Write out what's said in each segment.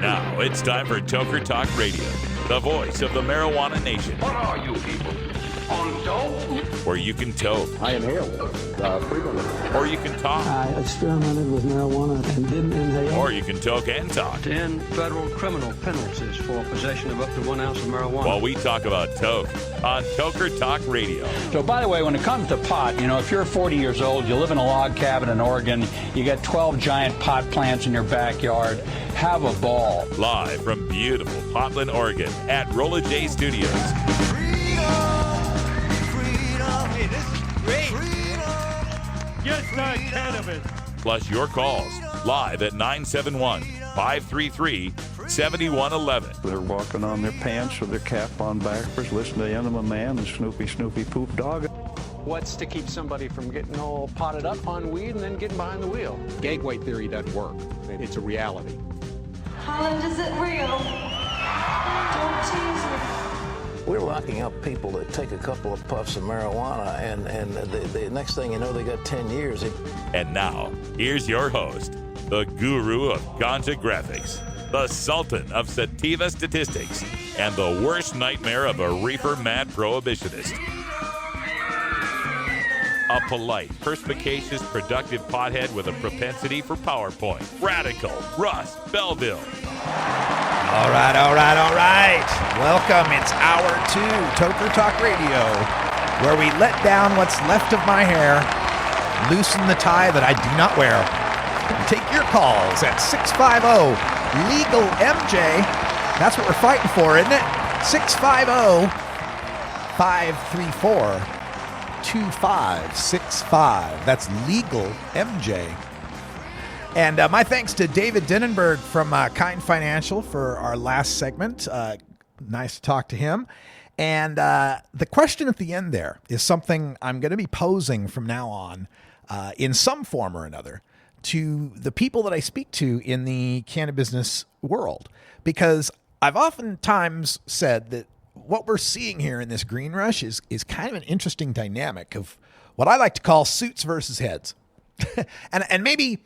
Now it's time for Toker Talk Radio, the voice of the marijuana nation. What are you people? On dope? Where you can toke. I inhale frequently. Or you can talk. I experimented with marijuana and didn't inhale. Or you can toke and talk. 10 federal criminal penalties for possession of up to 1 ounce of marijuana. While we talk about toke on Toker Talk Radio. So, by the way, when it comes to pot, if you're 40 years old, you live in a log cabin in Oregon, you got 12 giant pot plants in your backyard, have a ball. Live from beautiful Portland, Oregon at Rolla J Studios. Hey, this is great. Just like cannabis. Plus your calls live at 971-533-7111. They're walking on their pants with their cap on backwards, listening to Enema Man and Snoopy Poop Dog. What's to keep somebody from getting all potted up on weed and then getting behind the wheel? Gateway theory doesn't work. It's a reality. Holland, is it real? Don't tease me. We're locking up people that take a couple of puffs of marijuana, and the next thing you know, they got 10 years. And now, here's your host, the guru of ganja graphics, the sultan of sativa statistics, and the worst nightmare of a reefer mad prohibitionist. A polite, perspicacious, productive pothead with a propensity for PowerPoint. Radical, Russ Belville. All right. Welcome. It's hour 2, Toker Talk Radio, where we let down what's left of my hair, loosen the tie that I do not wear, and take your calls at 650-LEGAL-MJ. That's what we're fighting for, isn't it? 650-534-2565. That's Legal MJ. And my thanks to David Denenberg from Kind Financial for our last segment. Nice to talk to him. And the question at the end there is something I'm going to be posing from now on in some form or another to the people that I speak to in the cannabis world. Because I've oftentimes said that what we're seeing here in this green rush is kind of an interesting dynamic of what I like to call suits versus heads. and maybe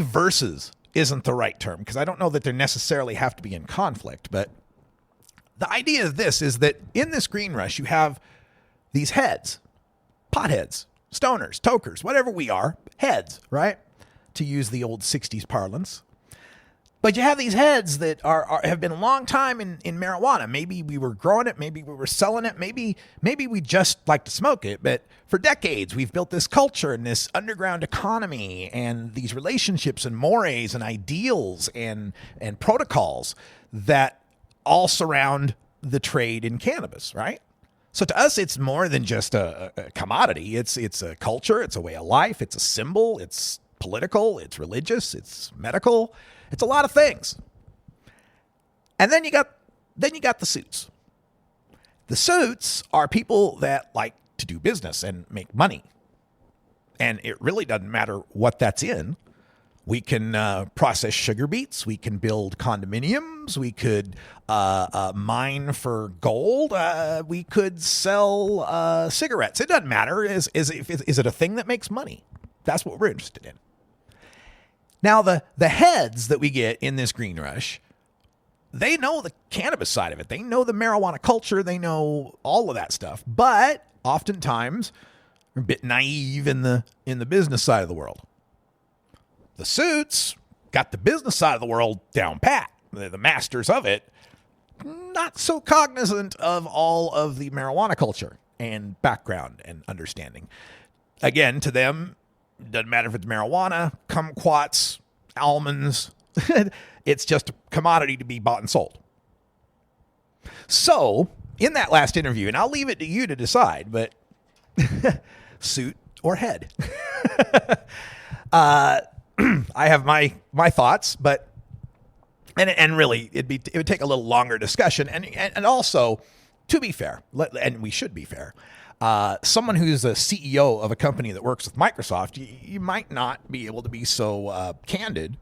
versus isn't the right term, because I don't know that they necessarily have to be in conflict. But the idea of this is that in this green rush, you have these heads, potheads, stoners, tokers, whatever we are, heads, right? To use the old 60s parlance. But you have these heads that have been a long time in marijuana. Maybe we were growing it. Maybe we were selling it. Maybe we just like to smoke it. But for decades, we've built this culture and this underground economy and these relationships and mores and ideals and protocols that all surround the trade in cannabis, right? So to us, it's more than just a commodity. It's a culture. It's a way of life. It's a symbol. It's political. It's religious. It's medical. It's a lot of things. And then you got the suits. The suits are people that like to do business and make money. And it really doesn't matter what that's in. We can process sugar beets. We can build condominiums. We could mine for gold. We could sell cigarettes. It doesn't matter. Is it a thing that makes money? That's what we're interested in. Now, the heads that we get in this green rush, they know the cannabis side of it. They know the marijuana culture. They know all of that stuff. But oftentimes, they're a bit naive in the business side of the world. The suits got the business side of the world down pat. They're the masters of it. Not so cognizant of all of the marijuana culture and background and understanding. Again, to them, doesn't matter if it's marijuana, kumquats, almonds. It's just a commodity to be bought and sold. So, in that last interview, and I'll leave it to you to decide, but suit or head? I have my thoughts, but and really it would take a little longer discussion, and also, to be fair, and we should be fair. Someone who's a CEO of a company that works with Microsoft, you might not be able to be so candid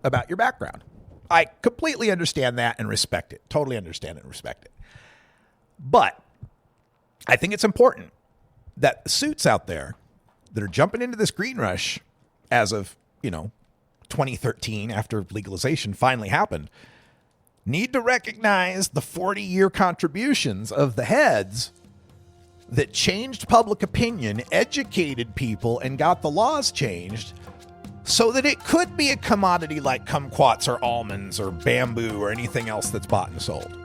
about your background. I completely understand that and respect it. Totally understand and respect it. But I think it's important that the suits out there that are jumping into this green rush as of, 2013, after legalization finally happened, need to recognize the 40-year contributions of the heads that changed public opinion, educated people, and got the laws changed so that it could be a commodity like kumquats or almonds or bamboo or anything else that's bought and sold.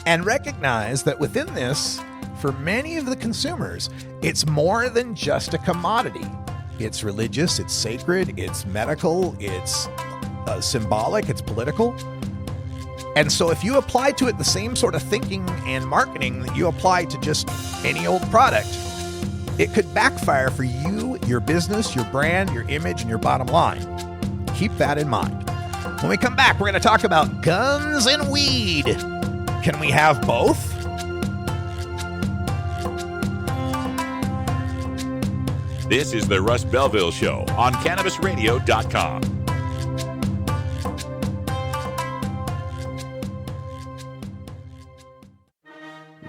And recognize that within this, for many of the consumers, it's more than just a commodity. It's religious, it's sacred, it's medical, it's symbolic, it's political. And so if you apply to it the same sort of thinking and marketing that you apply to just any old product, it could backfire for you, your business, your brand, your image, and your bottom line. Keep that in mind. When we come back, we're going to talk about guns and weed. Can we have both? This is the Russ Belville Show on CannabisRadio.com.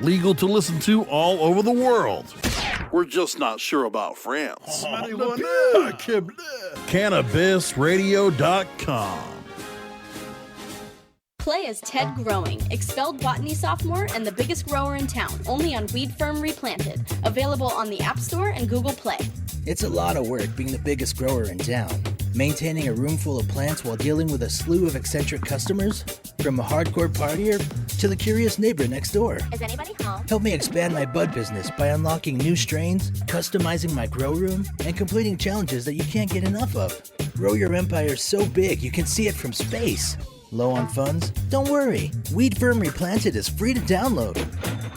Legal to listen to all over the world. We're just not sure about France. CannabisRadio.com. Play as Ted Growing, expelled botany sophomore and the biggest grower in town, only on Weed Firm Replanted. Available on the App Store and Google Play. It's a lot of work being the biggest grower in town. Maintaining a room full of plants while dealing with a slew of eccentric customers, from a hardcore partier to the curious neighbor next door. Is anybody home? Help me expand my bud business by unlocking new strains, customizing my grow room, and completing challenges that you can't get enough of. Grow your empire so big you can see it from space. Low on funds? Don't worry. Weed Firm Replanted is free to download.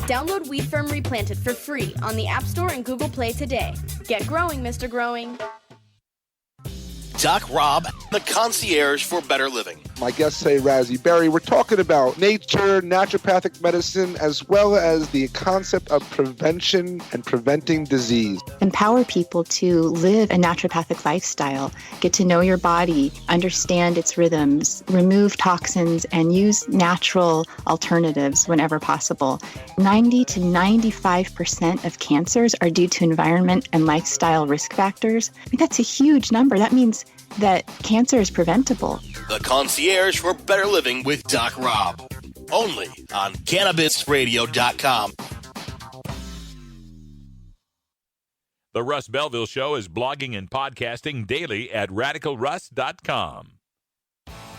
Download Weed Firm Replanted for free on the App Store and Google Play today. Get growing, Mr. Growing. Doc Rob, the concierge for better living. My guests say Razzie Berry. We're talking about nature, naturopathic medicine, as well as the concept of prevention and preventing disease. Empower people to live a naturopathic lifestyle, get to know your body, understand its rhythms, remove toxins, and use natural alternatives whenever possible. 90 to 95% of cancers are due to environment and lifestyle risk factors. I mean, that's a huge number. That means that cancer is preventable. The concierge for better living with Doc Rob. Only on CannabisRadio.com. The Russ Belville Show is blogging and podcasting daily at RadicalRuss.com.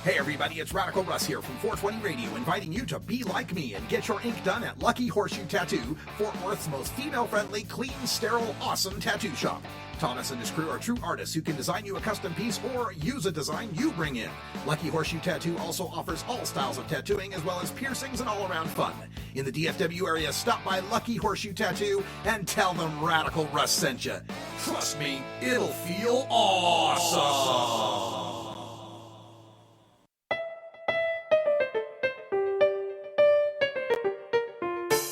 Hey everybody, it's Radical Russ here from 420 Radio, inviting you to be like me and get your ink done at Lucky Horseshoe Tattoo, Fort Worth's most female-friendly, clean, sterile, awesome tattoo shop. Thomas and his crew are true artists who can design you a custom piece or use a design you bring in. Lucky Horseshoe Tattoo also offers all styles of tattooing as well as piercings and all-around fun. In the DFW area, stop by Lucky Horseshoe Tattoo and tell them Radical Russ sent you. Trust me, it'll feel awesome.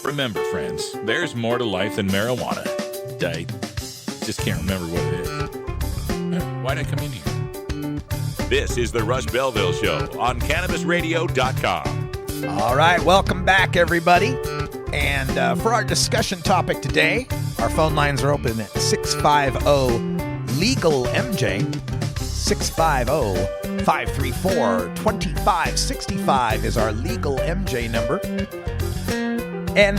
Remember, friends, there's more to life than marijuana. I just can't remember what it is. Why'd I come in here? This is the Russ Belville Show on CannabisRadio.com. All right, welcome back, everybody. And for our discussion topic today, our phone lines are open at 650-LEGAL-MJ, 650-534-2565 is our Legal MJ number. And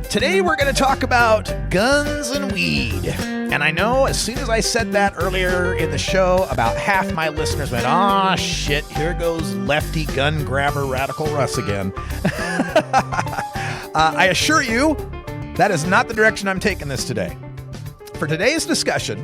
today we're going to talk about guns and weed. And I know as soon as I said that earlier in the show, about half my listeners went, "Aw, shit, here goes lefty gun grabber Radical Russ again." I assure you, that is not the direction I'm taking this today. For today's discussion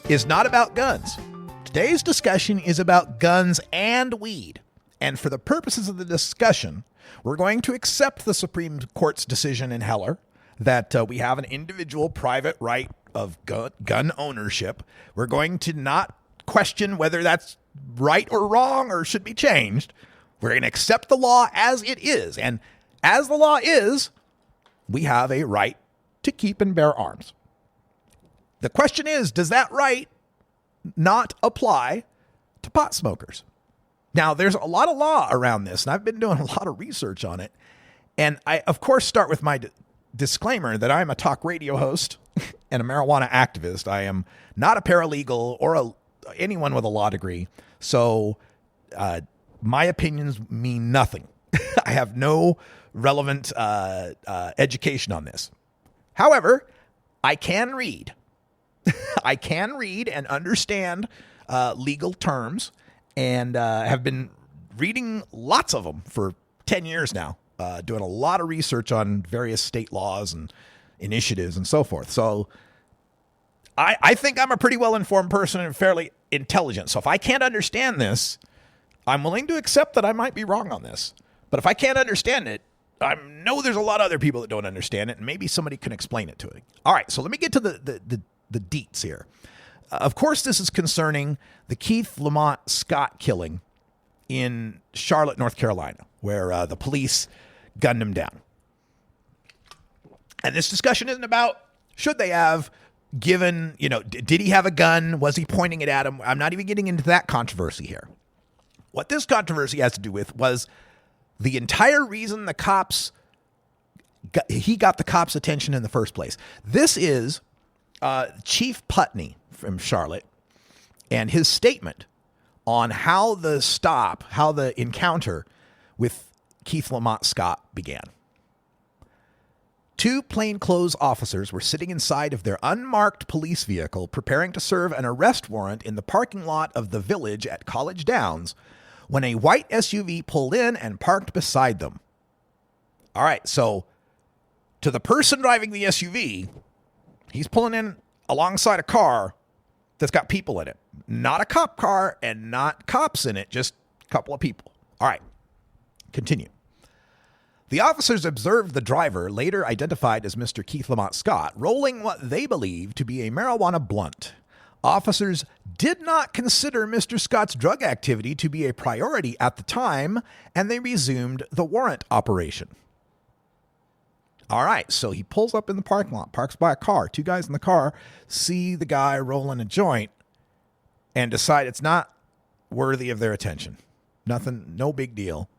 is not about guns. Today's discussion is about guns and weed. And for the purposes of the discussion, we're going to accept the Supreme Court's decision in Heller that we have an individual private right of gun ownership. We're going to not question whether that's right or wrong or should be changed. We're going to accept the law as it is. And as the law is, we have a right to keep and bear arms. The question is, does that right not apply to pot smokers? Now, there's a lot of law around this, and I've been doing a lot of research on it. And I, of course, start with my disclaimer that I'm a talk radio host and a marijuana activist. I am not a paralegal or anyone with a law degree. So My opinions mean nothing. I have no relevant education on this. However, I can read. I can read and understand legal terms, and have been reading lots of them for 10 years now, doing a lot of research on various state laws and initiatives and so forth. So I think I'm a pretty well-informed person and fairly intelligent. So if I can't understand this, I'm willing to accept that I might be wrong on this. But if I can't understand it, I know there's a lot of other people that don't understand it, and maybe somebody can explain it to me. All right, so let me get to the deets here. Of course, this is concerning the Keith Lamont Scott killing in Charlotte, North Carolina, where the police gunned him down. And this discussion isn't about should they have given, did he have a gun? Was he pointing it at him? I'm not even getting into that controversy here. What this controversy has to do with was the entire reason the cops he got the cops' attention in the first place. This is Chief Putney from Charlotte and his statement on how the encounter with Keith Lamont Scott began. 2 plainclothes officers were sitting inside of their unmarked police vehicle preparing to serve an arrest warrant in the parking lot of the Village at College Downs when a white SUV pulled in and parked beside them. All right, so to the person driving the SUV, he's pulling in alongside a car that's got people in it. Not a cop car and not cops in it, just a couple of people. All right, continue. The officers observed the driver, later identified as Mr. Keith Lamont Scott, rolling what they believed to be a marijuana blunt. Officers did not consider Mr. Scott's drug activity to be a priority at the time, and they resumed the warrant operation. All right, so he pulls up in the parking lot, parks by a car. 2 guys in the car see the guy rolling a joint and decide it's not worthy of their attention. Nothing, no big deal.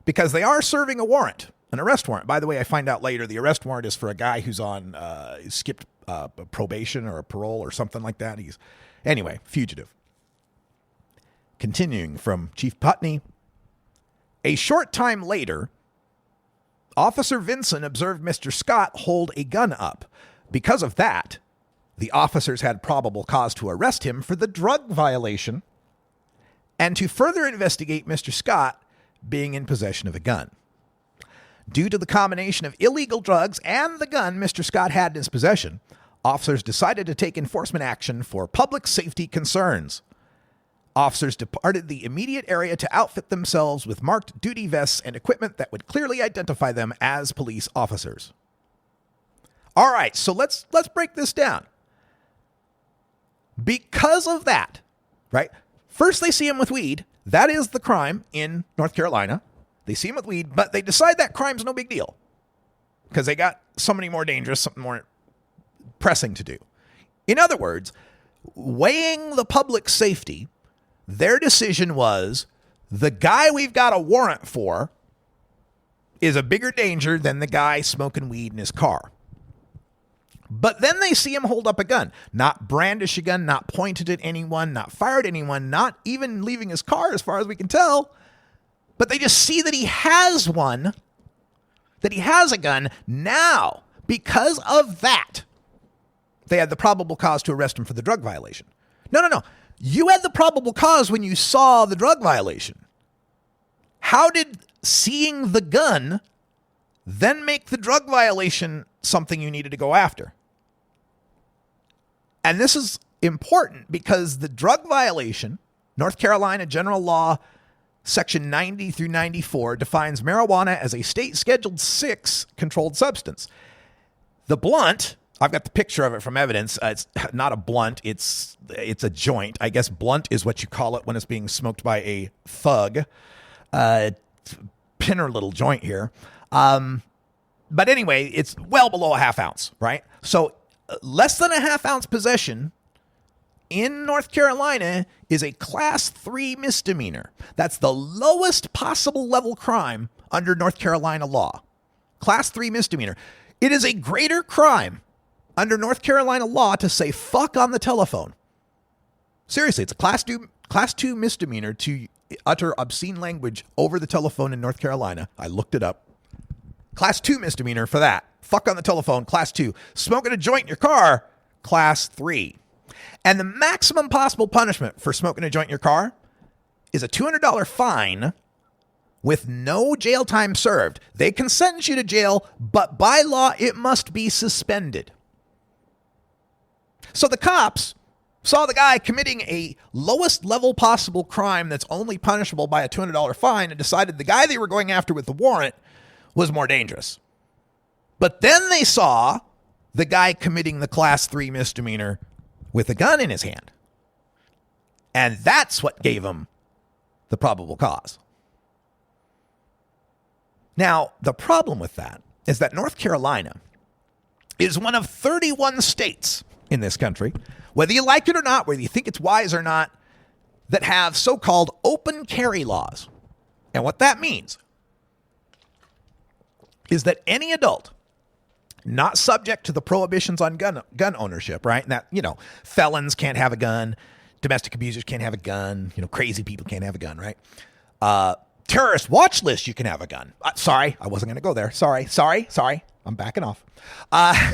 Because they are serving a warrant, an arrest warrant. By the way, I find out later the arrest warrant is for a guy who's on skipped probation or a parole or something like that. Anyway, fugitive. Continuing from Chief Putney. A short time later, Officer Vinson observed Mr. Scott hold a gun up. Because of that, the officers had probable cause to arrest him for the drug violation and to further investigate Mr. Scott being in possession of a gun. Due to the combination of illegal drugs and the gun Mr. Scott had in his possession, officers decided to take enforcement action for public safety concerns. Officers departed the immediate area to outfit themselves with marked duty vests and equipment that would clearly identify them as police officers. All right, so let's break this down. Because of that, right? First they see him with weed. That is the crime in North Carolina. They see him with weed, but they decide that crime's no big deal because they got somebody more dangerous, something more pressing to do. In other words, weighing the public safety, their decision was the guy we've got a warrant for is a bigger danger than the guy smoking weed in his car. But then they see him hold up a gun, not brandish a gun, not pointed at anyone, not fired at anyone, not even leaving his car as far as we can tell. But they just see that he has one, that he has a gun. Now, because of that, they had the probable cause to arrest him for the drug violation. No. You had the probable cause when you saw the drug violation. How did seeing the gun then make the drug violation something you needed to go after? And this is important because the drug violation, North Carolina General Law, Section 90 through 94, defines marijuana as a state Scheduled 6 controlled substance. The blunt, I've got the picture of it from evidence. It's not a blunt. It's a joint. I guess blunt is what you call it when it's being smoked by a thug. Pinner little joint here. But anyway, it's well below a half ounce, right? So less than a half ounce possession in North Carolina is a Class 3 misdemeanor. That's the lowest possible level crime under North Carolina law. Class 3 misdemeanor. It is a greater crime under North Carolina law to say fuck on the telephone. Seriously, it's a Class 2 misdemeanor to utter obscene language over the telephone in North Carolina. I looked it up. Class 2 misdemeanor for that. Fuck on the telephone, class 2. Smoking a joint in your car, class 3. And the maximum possible punishment for smoking a joint in your car is a $200 fine with no jail time served. They can sentence you to jail, but by law, it must be suspended. So the cops saw the guy committing a lowest level possible crime that's only punishable by a $200 fine and decided the guy they were going after with the warrant was more dangerous. But then they saw the guy committing the class 3 misdemeanor with a gun in his hand. And that's what gave him the probable cause. Now, the problem with that is that North Carolina is one of 31 states in this country, whether you like it or not, whether you think it's wise or not, that have so-called open carry laws. And what that means is that any adult not subject to the prohibitions on gun ownership, right? And that, felons can't have a gun, domestic abusers can't have a gun, crazy people can't have a gun, right? Terrorist watch list, you can have a gun. Sorry, I wasn't going to go there. Sorry. I'm backing off.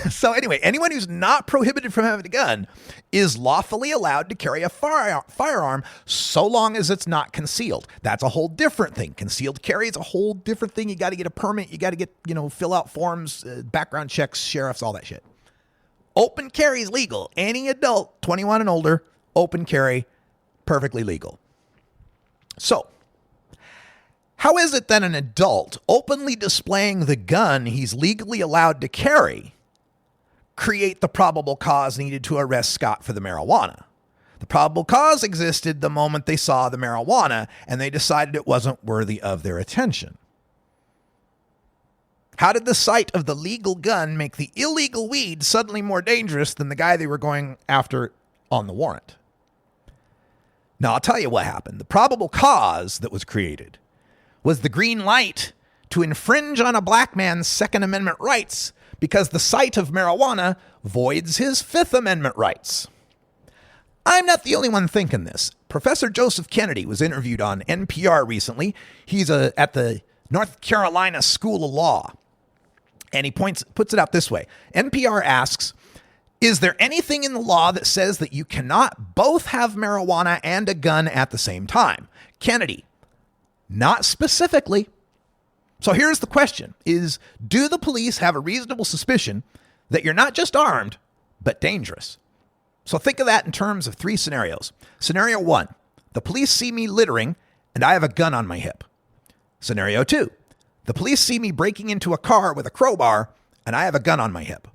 So anyway, anyone who's not prohibited from having a gun is lawfully allowed to carry a firearm so long as it's not concealed. That's a whole different thing. Concealed carry is a whole different thing. You got to get a permit. You got to get, fill out forms, background checks, sheriffs, all that shit. Open carry is legal. Any adult, 21 and older, open carry, perfectly legal. So, how is it that an adult openly displaying the gun he's legally allowed to carry create the probable cause needed to arrest Scott for the marijuana? The probable cause existed the moment they saw the marijuana and they decided it wasn't worthy of their attention. How did the sight of the legal gun make the illegal weed suddenly more dangerous than the guy they were going after on the warrant? Now, I'll tell you what happened. The probable cause that was created was the green light to infringe on a black man's Second Amendment rights because the sight of marijuana voids his Fifth Amendment rights. I'm not the only one thinking this. Professor Joseph Kennedy was interviewed on NPR recently. He's at the North Carolina School of Law. And he puts it out this way. NPR asks, is there anything in the law that says that you cannot both have marijuana and a gun at the same time? Kennedy, not specifically. So here's the question is, do the police have a reasonable suspicion that you're not just armed, but dangerous? So think of that in terms of 3 scenarios. Scenario 1, the police see me littering and I have a gun on my hip. Scenario 2, the police see me breaking into a car with a crowbar and I have a gun on my hip.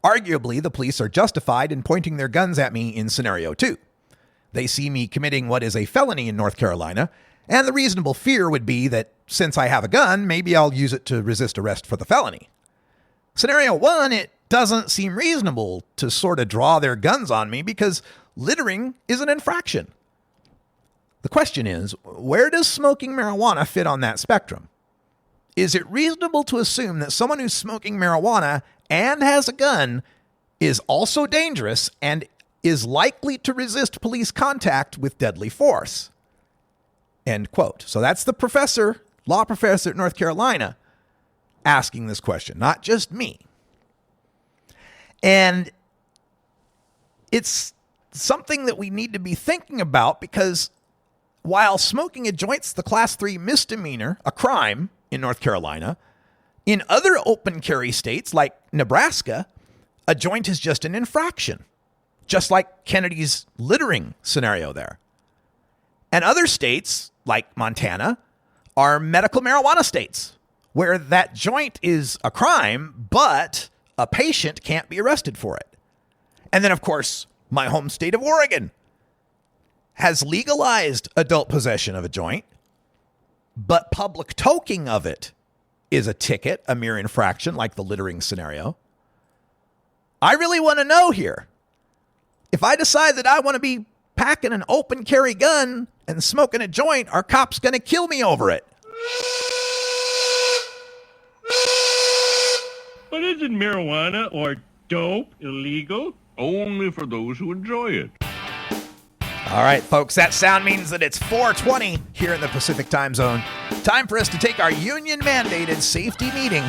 Arguably, the police are justified in pointing their guns at me in scenario 2. They see me committing what is a felony in North Carolina, and the reasonable fear would be that since I have a gun, maybe I'll use it to resist arrest for the felony. Scenario 1, it doesn't seem reasonable to sort of draw their guns on me because littering is an infraction. The question is, where does smoking marijuana fit on that spectrum? Is it reasonable to assume that someone who's smoking marijuana and has a gun is also dangerous and is likely to resist police contact with deadly force? End quote. So that's the law professor at North Carolina asking this question, not just me. And it's something that we need to be thinking about because while smoking a joint's the class 3 misdemeanor, a crime in North Carolina, in other open carry states like Nebraska, a joint is just an infraction, just like Kennedy's littering scenario there. And other states like Montana are medical marijuana states where that joint is a crime, but a patient can't be arrested for it. And then, of course, my home state of Oregon has legalized adult possession of a joint, but public toking of it is a ticket, a mere infraction, like the littering scenario. I really want to know here. If I decide that I want to be packing an open carry gun and smoking a joint, are cops going to kill me over it? But isn't marijuana or dope illegal? Only for those who enjoy it. All right, folks, that sound means that it's 4:20 here in the Pacific time zone. Time for us to take our union-mandated safety meeting.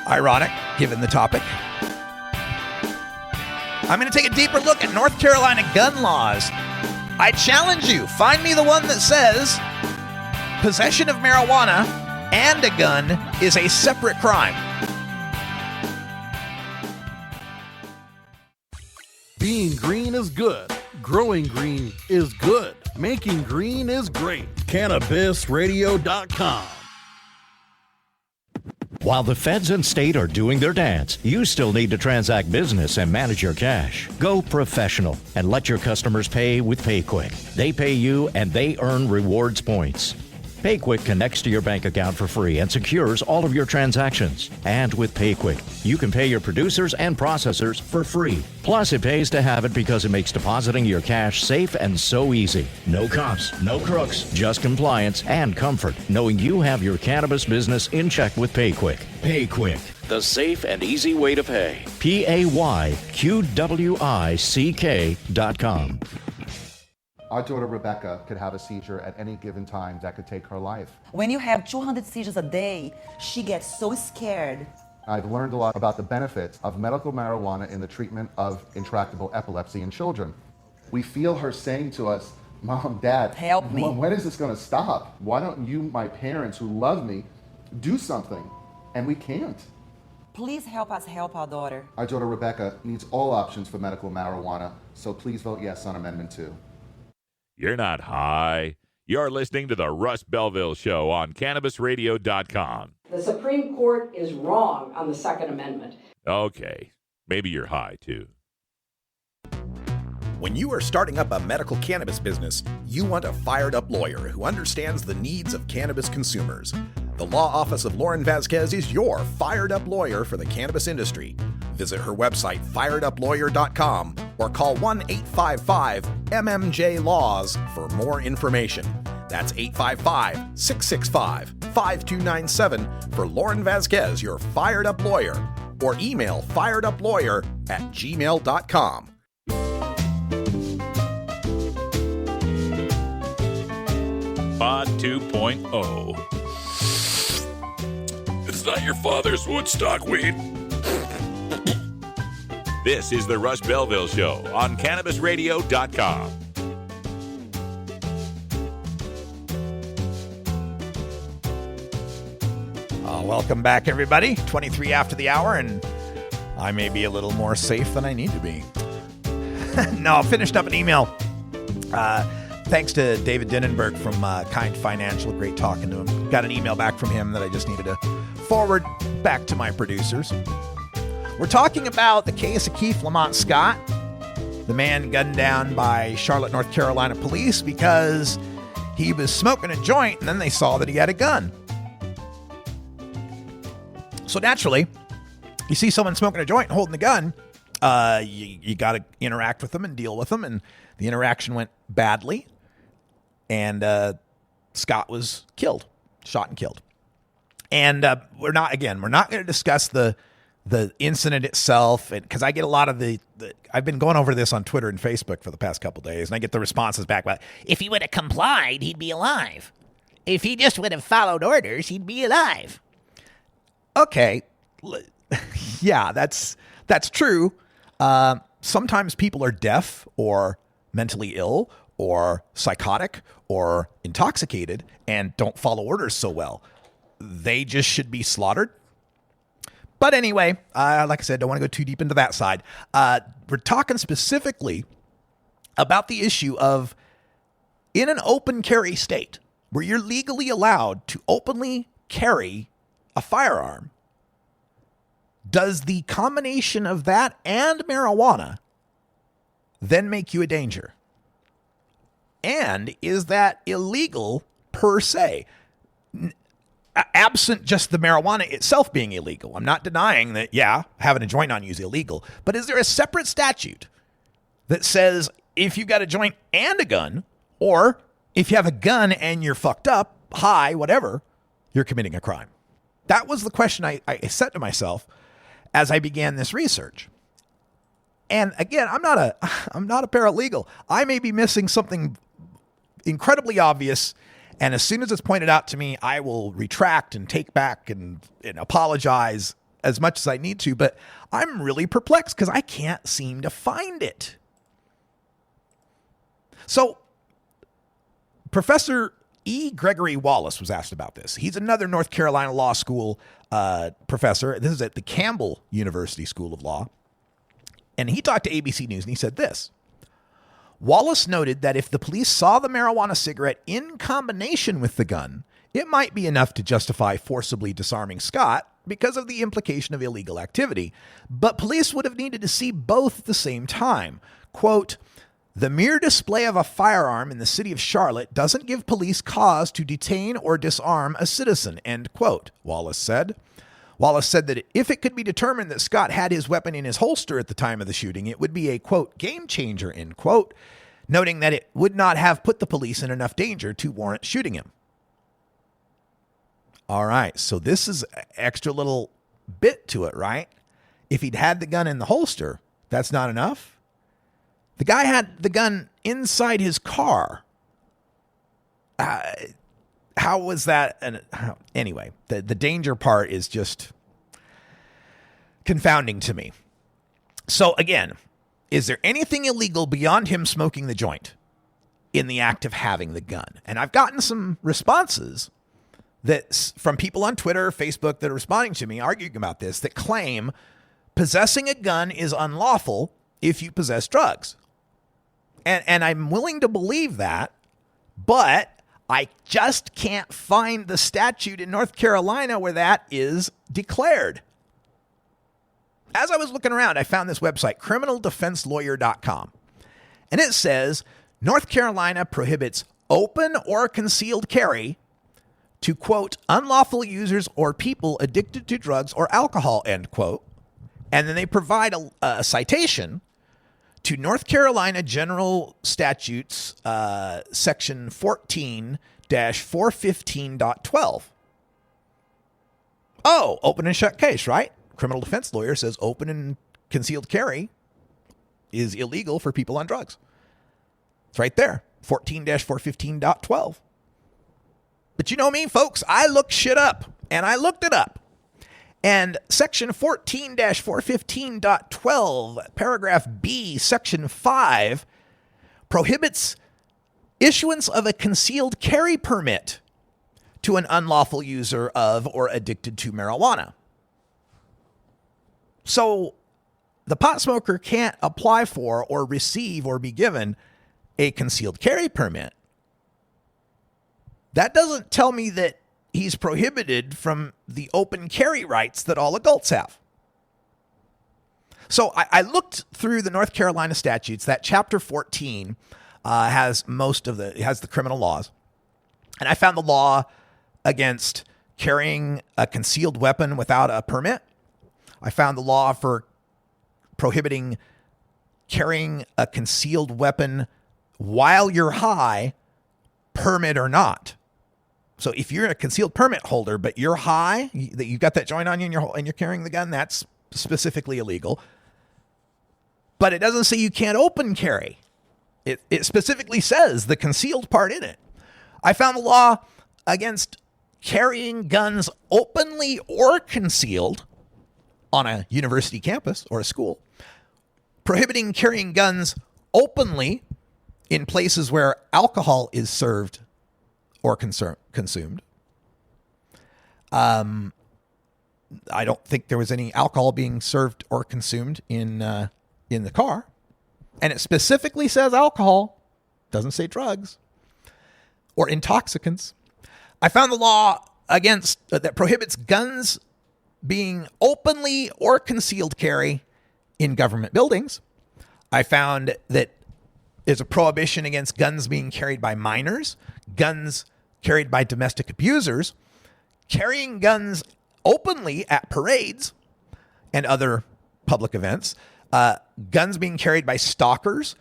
Ironic, given the topic. I'm going to take a deeper look at North Carolina gun laws. I challenge you, find me the one that says possession of marijuana and a gun is a separate crime. Being green is good. Growing green is good. Making green is great. CannabisRadio.com. While the feds and state are doing their dance, you still need to transact business and manage your cash. Go professional and let your customers pay with PayQuick. They pay you and they earn rewards points. PayQuick connects to your bank account for free and secures all of your transactions. And with PayQuick, you can pay your producers and processors for free. Plus, it pays to have it because it makes depositing your cash safe and so easy. No cops, no crooks, just compliance and comfort, knowing you have your cannabis business in check with PayQuick. PayQuick, the safe and easy way to pay. PayQuick.com. Our daughter Rebecca could have a seizure at any given time that could take her life. When you have 200 seizures a day, she gets so scared. I've learned a lot about the benefits of medical marijuana in the treatment of intractable epilepsy in children. We feel her saying to us, Mom, Dad, help me. When is this going to stop? Why don't you, my parents who love me, do something? And we can't. Please help us help our daughter. Our daughter Rebecca needs all options for medical marijuana, so please vote yes on Amendment 2. You're not high. You're listening to the Russ Belville Show on CannabisRadio.com. The Supreme Court is wrong on the Second Amendment. Okay, maybe you're high, too. When you are starting up a medical cannabis business, you want a fired-up lawyer who understands the needs of cannabis consumers. The law office of Lauren Vasquez is your fired-up lawyer for the cannabis industry. Visit her website, fireduplawyer.com, or call 1-855-MMJ-LAWS for more information. That's 855-665-5297 for Lauren Vasquez, your fired-up lawyer, or email fireduplawyer@gmail.com. Pod 2.0. It's not your father's Woodstock weed. This is the Russ Belville Show on CannabisRadio.com. Welcome back, everybody. 23 after the hour, and I may be a little more safe than I need to be. No, I finished up an email. Thanks to David Dinenberg from Kind Financial. Great talking to him. Got an email back from him that I just needed to forward back to my producers. We're talking about the case of Keith Lamont Scott, the man gunned down by Charlotte, North Carolina police because he was smoking a joint and then they saw that he had a gun. So naturally, you see someone smoking a joint and holding a gun, you got to interact with them and deal with them. And the interaction went badly. And Scott was killed, shot and killed. And we're not going to discuss the incident itself, because I get a lot of I've been going over this on Twitter and Facebook for the past couple of days, and I get the responses back about, if he would have complied, he'd be alive. If he just would have followed orders, he'd be alive. Okay, yeah, that's true. Sometimes people are deaf or mentally ill or psychotic or intoxicated and don't follow orders so well. They just should be slaughtered. But anyway, like I said, don't want to go too deep into that side. We're talking specifically about the issue of, in an open carry state where you're legally allowed to openly carry a firearm, does the combination of that and marijuana then make you a danger? And is that illegal per se? Absent just the marijuana itself being illegal. I'm not denying that, having a joint on you is illegal. But is there a separate statute that says if you've got a joint and a gun, or if you have a gun and you're fucked up, high, whatever, you're committing a crime? That was the question I set to myself as I began this research. And again, I'm not a paralegal. I may be missing something incredibly obvious. And as soon as it's pointed out to me, I will retract and take back and apologize as much as I need to. But I'm really perplexed because I can't seem to find it. So Professor E. Gregory Wallace was asked about this. He's another North Carolina Law School professor. This is at the Campbell University School of Law. And he talked to ABC News and he said this. Wallace noted that if the police saw the marijuana cigarette in combination with the gun, it might be enough to justify forcibly disarming Scott because of the implication of illegal activity. But police would have needed to see both at the same time. Quote, the mere display of a firearm in the city of Charlotte doesn't give police cause to detain or disarm a citizen, end quote, Wallace said. Wallace said that if it could be determined that Scott had his weapon in his holster at the time of the shooting, it would be a, quote, game changer, end quote, noting that it would not have put the police in enough danger to warrant shooting him. All right, so this is an extra little bit to it, right? If he'd had the gun in the holster, that's not enough. The guy had the gun inside his car. How was that? Anyway, the danger part is just confounding to me. So again, is there anything illegal beyond him smoking the joint in the act of having the gun? And I've gotten some responses from people on Twitter, Facebook that are responding to me arguing about this that claim possessing a gun is unlawful if you possess drugs. And I'm willing to believe that, but I just can't find the statute in North Carolina where that is declared. As I was looking around, I found this website, criminaldefenselawyer.com. And it says, North Carolina prohibits open or concealed carry to, quote, unlawful users or people addicted to drugs or alcohol, end quote. And then they provide a citation to North Carolina General Statutes, Section 14-415.12. Oh, open and shut case, right? Criminal defense lawyer says open and concealed carry is illegal for people on drugs. It's right there, 14-415.12. But you know me, folks, I look shit up, and I looked it up. And Section 14-415.12, paragraph B, Section 5, prohibits issuance of a concealed carry permit to an unlawful user of or addicted to marijuana. So the pot smoker can't apply for or receive or be given a concealed carry permit. That doesn't tell me that he's prohibited from the open carry rights that all adults have. So I looked through the North Carolina statutes. That chapter 14 has the criminal laws. And I found the law against carrying a concealed weapon without a permit. I found the law for prohibiting carrying a concealed weapon while you're high, permit or not. So if you're a concealed permit holder, but you're high, that you've got that joint on you and you're carrying the gun, that's specifically illegal. But it doesn't say you can't open carry. It specifically says the concealed part in it. I found the law against carrying guns openly or concealed on a university campus or a school, prohibiting carrying guns openly in places where alcohol is served or consumed. I don't think there was any alcohol being served or consumed in the car. And it specifically says alcohol, doesn't say drugs or intoxicants. I found the law against that prohibits guns being openly or concealed carry in government buildings. I found that there's a prohibition against guns being carried by minors, guns carried by domestic abusers, carrying guns openly at parades and other public events, guns being carried by stalkers,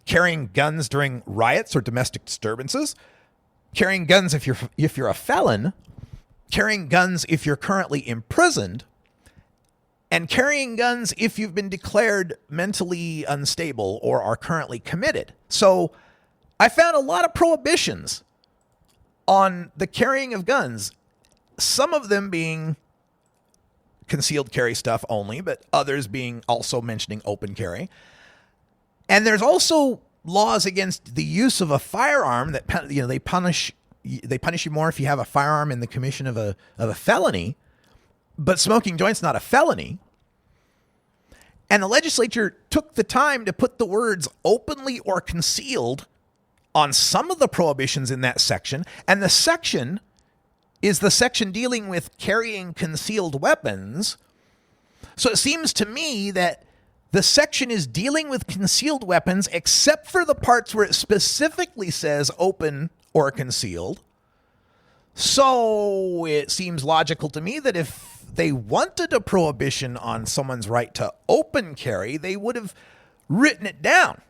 carrying guns during riots or domestic disturbances, carrying guns if you're a felon, carrying guns if you're currently imprisoned, and carrying guns if you've been declared mentally unstable or are currently committed. So I found a lot of prohibitions on the carrying of guns, some of them being concealed carry stuff only, but others being also mentioning open carry. And there's also laws against the use of a firearm that they punish you more if you have a firearm in the commission of a felony, but smoking joint's not a felony. And the legislature took the time to put the words openly or concealed on some of the prohibitions in that section. And the section is the section dealing with carrying concealed weapons. So it seems to me that the section is dealing with concealed weapons except for the parts where it specifically says open or concealed. So it seems logical to me that if they wanted a prohibition on someone's right to open carry, they would have written it down.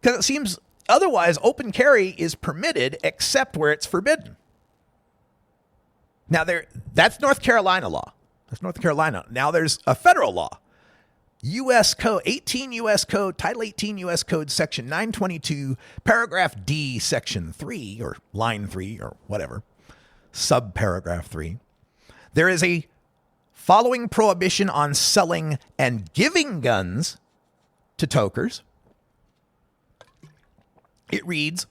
Because it seems otherwise open carry is permitted except where it's forbidden. Now, that's North Carolina law. That's North Carolina. Now there's a federal law. U.S. Code, 18 U.S. Code, Title 18 U.S. Code, Section 922, Paragraph D, Section 3, or Line 3, or whatever, Subparagraph 3. There is a following prohibition on selling and giving guns to tokers. It reads,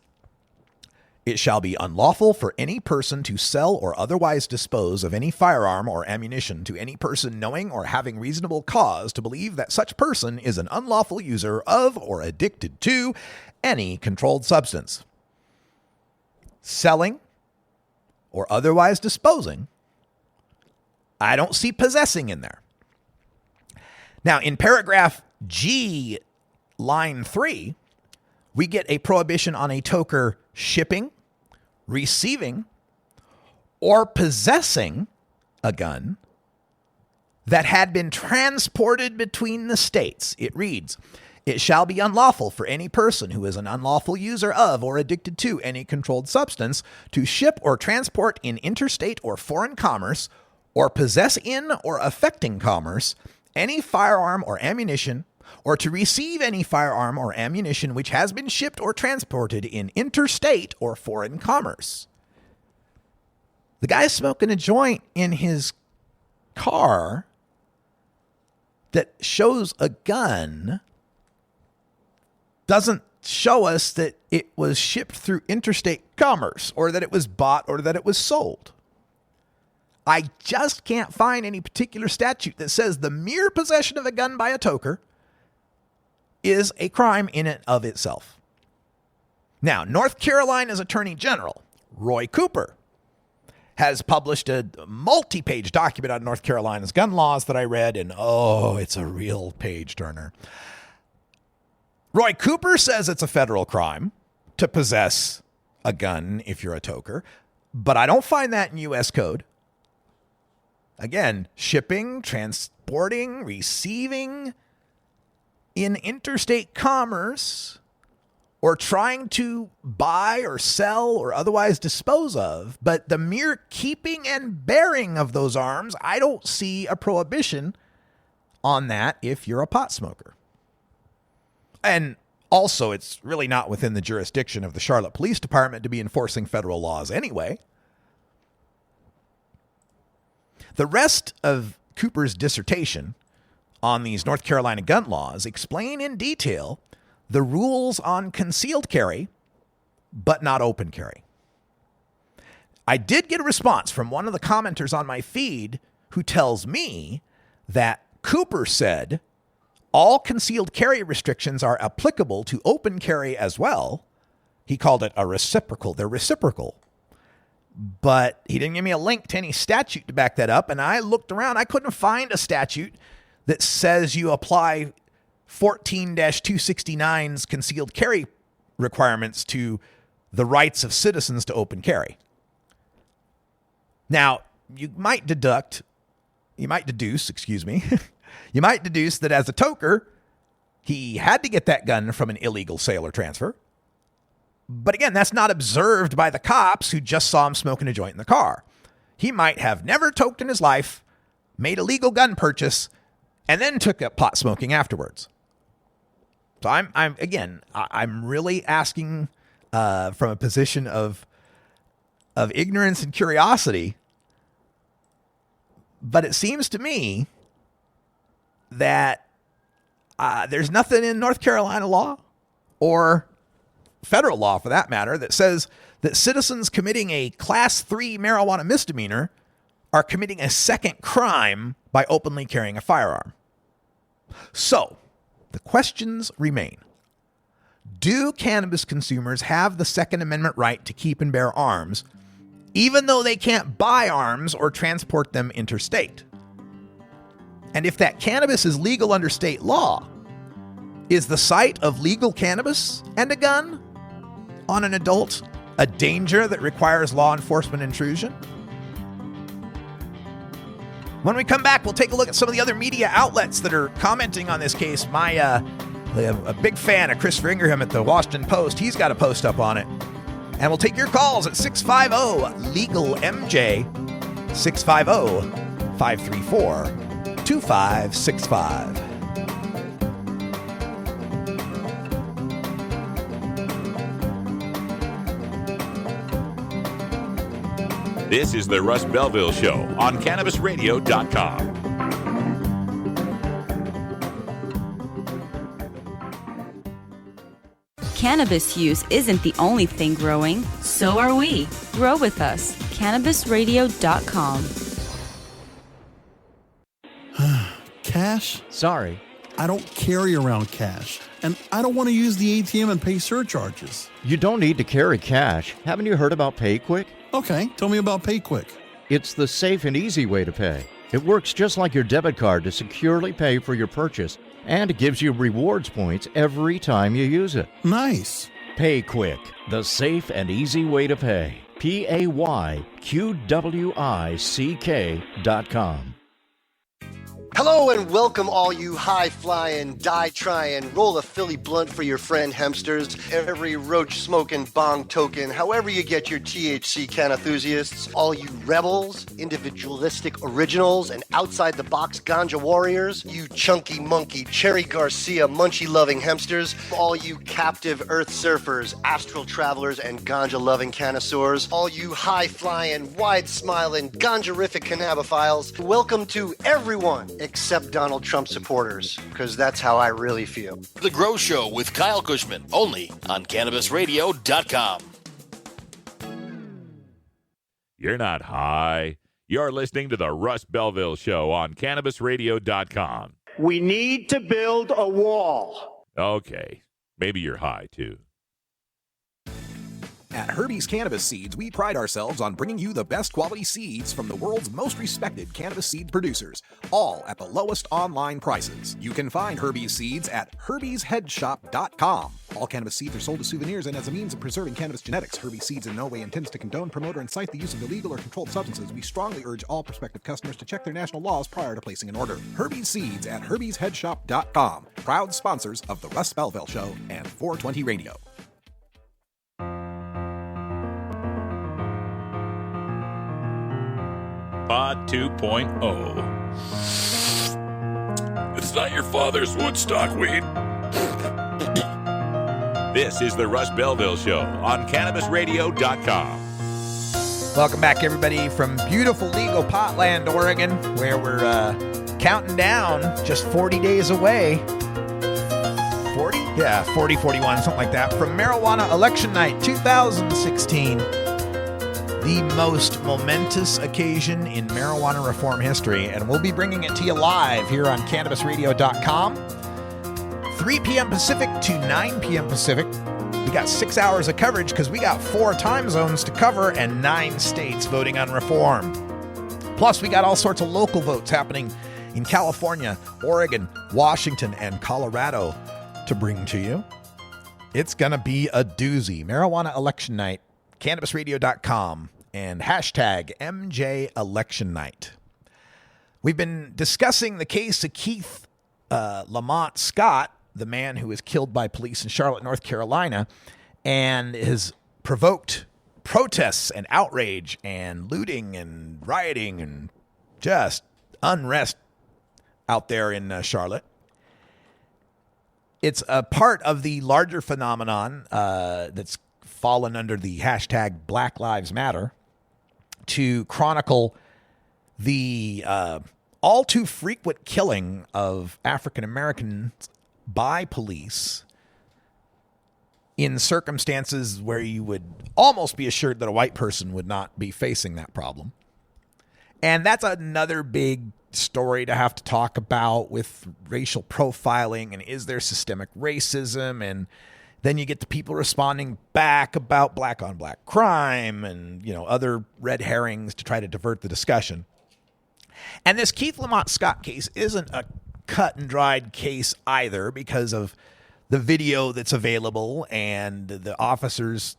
"It shall be unlawful for any person to sell or otherwise dispose of any firearm or ammunition to any person knowing or having reasonable cause to believe that such person is an unlawful user of or addicted to any controlled substance." Selling or otherwise disposing, I don't see possessing in there. Now, in paragraph G, line 3, we get a prohibition on a toker shipping, receiving, or possessing a gun that had been transported between the states. It reads, "It shall be unlawful for any person who is an unlawful user of or addicted to any controlled substance to ship or transport in interstate or foreign commerce or possess in or affecting commerce any firearm or ammunition, or to receive any firearm or ammunition which has been shipped or transported in interstate or foreign commerce." The guy's smoking a joint in his car that shows a gun doesn't show us that it was shipped through interstate commerce or that it was bought or that it was sold. I just can't find any particular statute that says the mere possession of a gun by a toker is a crime in and of itself. Now, North Carolina's Attorney General, Roy Cooper, has published a multi-page document on North Carolina's gun laws that I read, and it's a real page turner. Roy Cooper says it's a federal crime to possess a gun if you're a toker, but I don't find that in U.S. Code. Again, shipping, transporting, receiving in interstate commerce, or trying to buy or sell or otherwise dispose of, but the mere keeping and bearing of those arms, I don't see a prohibition on that if you're a pot smoker. And also, it's really not within the jurisdiction of the Charlotte Police Department to be enforcing federal laws anyway. The rest of Cooper's dissertation on these North Carolina gun laws explain in detail the rules on concealed carry, but not open carry. I did get a response from one of the commenters on my feed who tells me that Cooper said all concealed carry restrictions are applicable to open carry as well. He called it a reciprocal. They're reciprocal. But he didn't give me a link to any statute to back that up. And I looked around. I couldn't find a statute that says you apply 14-269's concealed carry requirements to the rights of citizens to open carry. Now, you might deduce that as a toker, he had to get that gun from an illegal sale or transfer. But again, that's not observed by the cops who just saw him smoking a joint in the car. He might have never toked in his life, made a legal gun purchase, and then took up pot smoking afterwards. So I'm really asking from a position of ignorance and curiosity. But it seems to me that there's nothing in North Carolina law or federal law, for that matter, that says that citizens committing a Class 3 marijuana misdemeanor are committing a second crime by openly carrying a firearm. So, the questions remain. Do cannabis consumers have the Second Amendment right to keep and bear arms, even though they can't buy arms or transport them interstate? And if that cannabis is legal under state law, is the sight of legal cannabis and a gun on an adult a danger that requires law enforcement intrusion? When we come back, we'll take a look at some of the other media outlets that are commenting on this case. A big fan of Christopher Ingraham at the Washington Post. He's got a post up on it. And we'll take your calls at 650-LEGAL-MJ, 650-534-2565. This is the Russ Belville Show on CannabisRadio.com. Cannabis use isn't the only thing growing. So are we. Grow with us. CannabisRadio.com. Cash? Sorry. I don't carry around cash, and I don't want to use the ATM and pay surcharges. You don't need to carry cash. Haven't you heard about PayQuick? Okay, tell me about PayQuick. It's the safe and easy way to pay. It works just like your debit card to securely pay for your purchase, and it gives you rewards points every time you use it. Nice. PayQuick, the safe and easy way to pay. PayQuick.com. Hello and welcome all you high-flying, die-trying, roll a Philly blunt for your friend hempsters, every roach-smoking bong token, however you get your THC can enthusiasts, all you rebels, individualistic originals, and outside-the-box ganja warriors, you chunky monkey, Cherry Garcia, munchie-loving hempsters, all you captive earth surfers, astral travelers, and ganja-loving connoisseurs, all you high-flying, wide-smiling, ganja-rific cannabophiles, welcome to everyone except Donald Trump supporters, because that's how I really feel. The Grow Show with Kyle Cushman, only on CannabisRadio.com. You're not high. You're listening to the Russ Belville Show on CannabisRadio.com. We need to build a wall. Okay. Maybe you're high, too. At Herbie's Cannabis Seeds, we pride ourselves on bringing you the best quality seeds from the world's most respected cannabis seed producers, all at the lowest online prices. You can find Herbie's Seeds at herbiesheadshop.com. All cannabis seeds are sold as souvenirs and as a means of preserving cannabis genetics. Herbie's Seeds in no way intends to condone, promote, or incite the use of illegal or controlled substances. We strongly urge all prospective customers to check their national laws prior to placing an order. Herbie's Seeds at herbiesheadshop.com. Proud sponsors of the Russ Belville Show and 420 Radio. Pod 2.0. It's not your father's Woodstock weed. This is the Russ Belville Show on CannabisRadio.com. Welcome back, everybody, from beautiful legal Potland, Oregon, where we're counting down just 40 days away. 40? Yeah, 40, 41, something like that. From Marijuana Election Night 2016. The most momentous occasion in marijuana reform history, and we'll be bringing it to you live here on CannabisRadio.com. 3 p.m. Pacific to 9 p.m. Pacific. We got 6 hours of coverage because we got 4 time zones to cover and 9 states voting on reform. Plus, we got all sorts of local votes happening in California, Oregon, Washington, and Colorado to bring to you. It's going to be a doozy. Marijuana Election Night. CannabisRadio.com and hashtag MJ Election Night. We've been discussing the case of Keith Lamont Scott, the man who was killed by police in Charlotte, North Carolina, and has provoked protests and outrage and looting and rioting and just unrest out there in Charlotte. It's a part of the larger phenomenon that's fallen under the hashtag Black Lives Matter to chronicle the all too frequent killing of African Americans by police in circumstances where you would almost be assured that a white person would not be facing that problem. And that's another big story to have to talk about with racial profiling, and is there systemic racism? And then you get the people responding back about black on black crime and, you know, other red herrings to try to divert the discussion. And this Keith Lamont Scott case isn't a cut and dried case either, because of the video that's available and the officers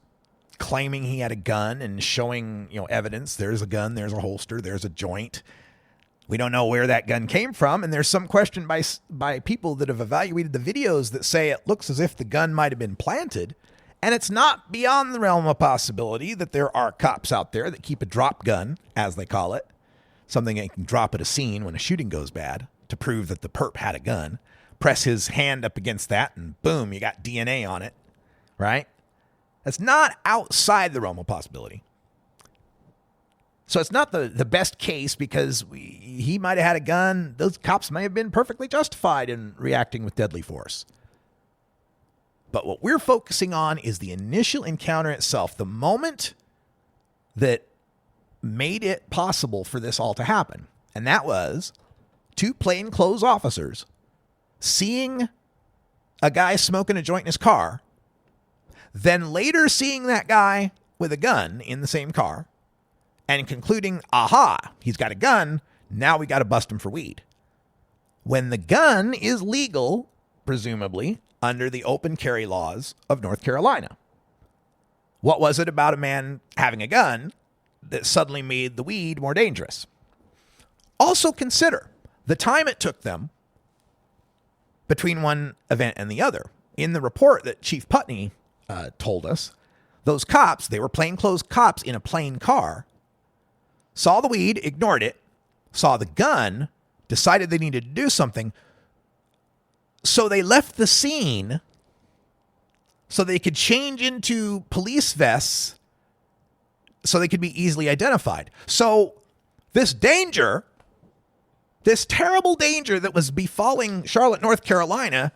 claiming he had a gun and showing, you know, evidence. There's a gun, there's a holster, there's a joint. We don't know where that gun came from, and there's some question by people that have evaluated the videos that say it looks as if the gun might have been planted, and it's not beyond the realm of possibility that there are cops out there that keep a drop gun, as they call it, something they can drop at a scene when a shooting goes bad to prove that the perp had a gun, press his hand up against that, and boom, you got DNA on it, right? That's not outside the realm of possibility. So it's not the best case, because he might have had a gun. Those cops may have been perfectly justified in reacting with deadly force. But what we're focusing on is the initial encounter itself, the moment that made it possible for this all to happen. And that was two plainclothes officers seeing a guy smoking a joint in his car, then later seeing that guy with a gun in the same car, and concluding, aha, he's got a gun, now we got to bust him for weed. When the gun is legal, presumably, under the open carry laws of North Carolina. What was it about a man having a gun that suddenly made the weed more dangerous? Also consider the time it took them between one event and the other. In the report that Chief Putney told us, those cops, they were plainclothes cops in a plain car, saw the weed, ignored it, saw the gun, decided they needed to do something, so they left the scene so they could change into police vests so they could be easily identified. So this danger, this terrible danger that was befalling Charlotte, North Carolina,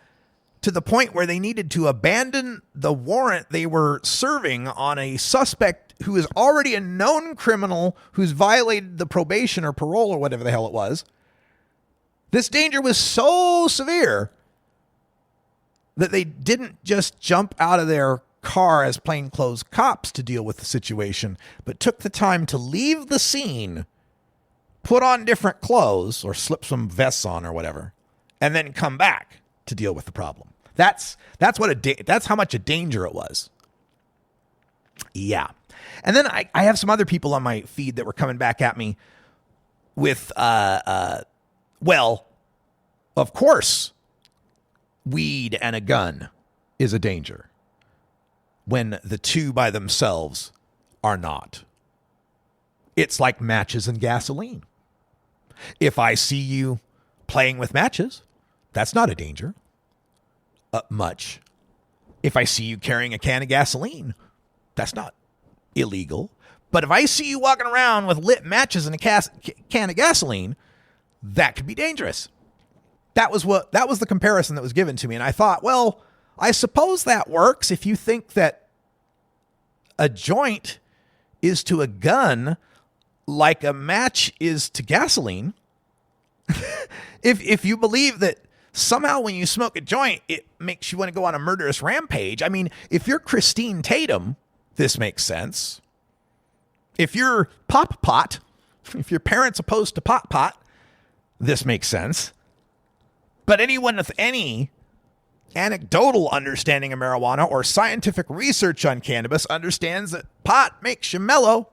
to the point where they needed to abandon the warrant they were serving on a suspect who is already a known criminal who's violated the probation or parole or whatever the hell it was. This danger was so severe that they didn't just jump out of their car as plainclothes cops to deal with the situation, but took the time to leave the scene, put on different clothes or slip some vests on or whatever, and then come back to deal with the problem. That's how much a danger it was. Yeah. And then I have some other people on my feed that were coming back at me with, well, of course, weed and a gun is a danger when the two by themselves are not. It's like matches and gasoline. If I see you playing with matches, that's not a danger. Much. If I see you carrying a can of gasoline, that's not illegal. But if I see you walking around with lit matches and a can of gasoline, that could be dangerous. That was the comparison that was given to me. And I thought, well, I suppose that works if you think that a joint is to a gun like a match is to gasoline. If you believe that somehow when you smoke a joint, it makes you want to go on a murderous rampage. I mean, if you're Christine Tatum, this makes sense. If you're Pop Pot, if your parents opposed to Pop Pot, this makes sense. But anyone with any anecdotal understanding of marijuana or scientific research on cannabis understands that pot makes you mellow.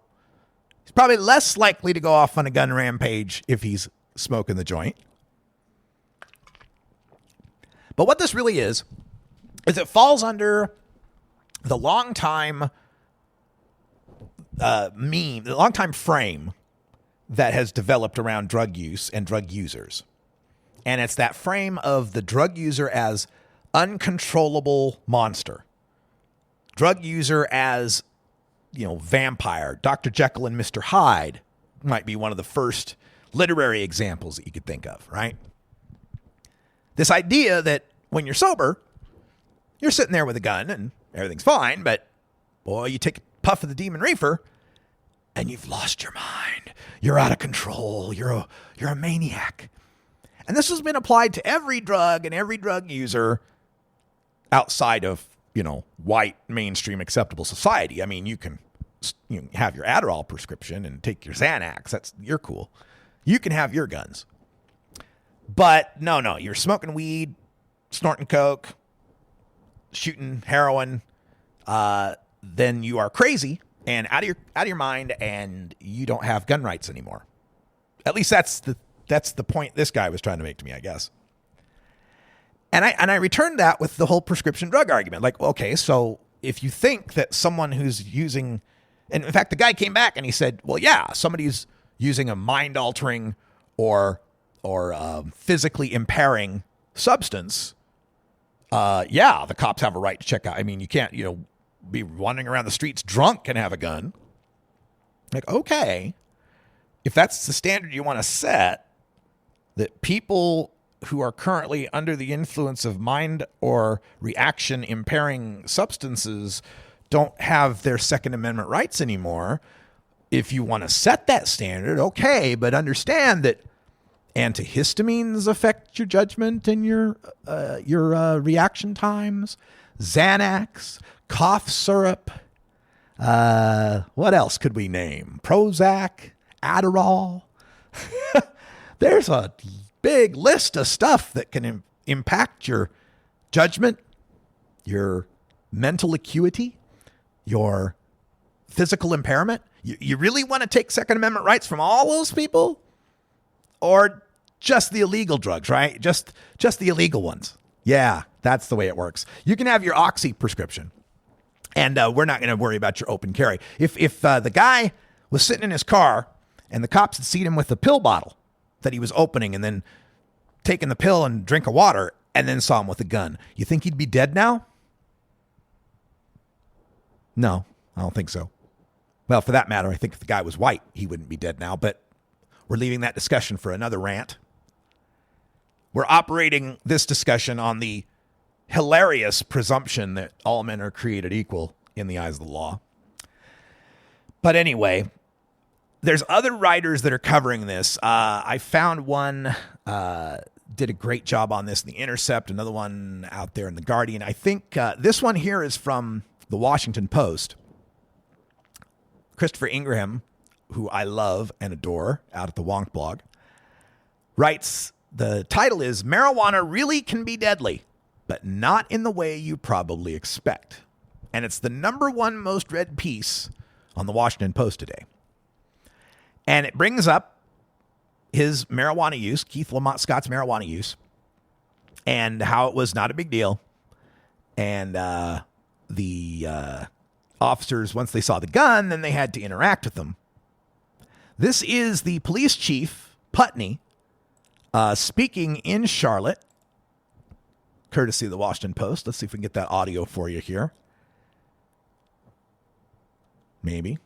He's probably less likely to go off on a gun rampage if he's smoking the joint. But what this really is it falls under the long time meme, the long time frame that has developed around drug use and drug users. And it's that frame of the drug user as uncontrollable monster. Drug user as, vampire. Dr. Jekyll and Mr. Hyde might be one of the first literary examples that you could think of, right? This idea that when you're sober, you're sitting there with a gun and everything's fine, but boy, you take a puff of the demon reefer and you've lost your mind. You're out of control. You're a maniac. And this has been applied to every drug and every drug user outside of, white mainstream acceptable society. I mean, you can have your Adderall prescription and take your Xanax. You're cool. You can have your guns. But no, you're smoking weed, snorting coke, shooting heroin, then you are crazy and out of your mind, and you don't have gun rights anymore. At least that's the point this guy was trying to make to me, I guess. And I returned that with the whole prescription drug argument. Like, okay, so if you think that someone who's using, and in fact, the guy came back and he said, well, yeah, somebody's using a mind-altering or physically impairing substance, the cops have a right to check out. I mean, you can't, be wandering around the streets drunk and have a gun. Like, okay, if that's the standard you want to set, that people who are currently under the influence of mind or reaction impairing substances don't have their Second Amendment rights anymore. If you want to set that standard, okay, but understand that antihistamines affect your judgment and your reaction times. Xanax, cough syrup. What else could we name? Prozac, Adderall. There's a big list of stuff that can impact your judgment, your mental acuity, your physical impairment. You really want to take Second Amendment rights from all those people? Or just the illegal drugs, right? Just the illegal ones. Yeah, that's the way it works. You can have your Oxy prescription, and we're not going to worry about your open carry. If the guy was sitting in his car and the cops had seen him with the pill bottle that he was opening and then taking the pill and drink of water and then saw him with a gun, you think he'd be dead now? No, I don't think so. Well, for that matter, I think if the guy was white, he wouldn't be dead now, but we're leaving that discussion for another rant. We're operating this discussion on the hilarious presumption that all men are created equal in the eyes of the law. But anyway, there's other writers that are covering this. I found one did a great job on this in The Intercept, another one out there in The Guardian. I think this one here is from The Washington Post. Christopher Ingraham, who I love and adore, out at the Wonk blog, writes, the title is Marijuana Really Can Be Deadly, but Not in the Way You Probably Expect. And it's the #1 most read piece on the Washington Post today. And it brings up his marijuana use, Keith Lamont Scott's marijuana use, and how it was not a big deal. And the officers, once they saw the gun, then they had to interact with them. This is the police chief, Putney, speaking in Charlotte, courtesy of the Washington Post. Let's see if we can get that audio for you here. Maybe.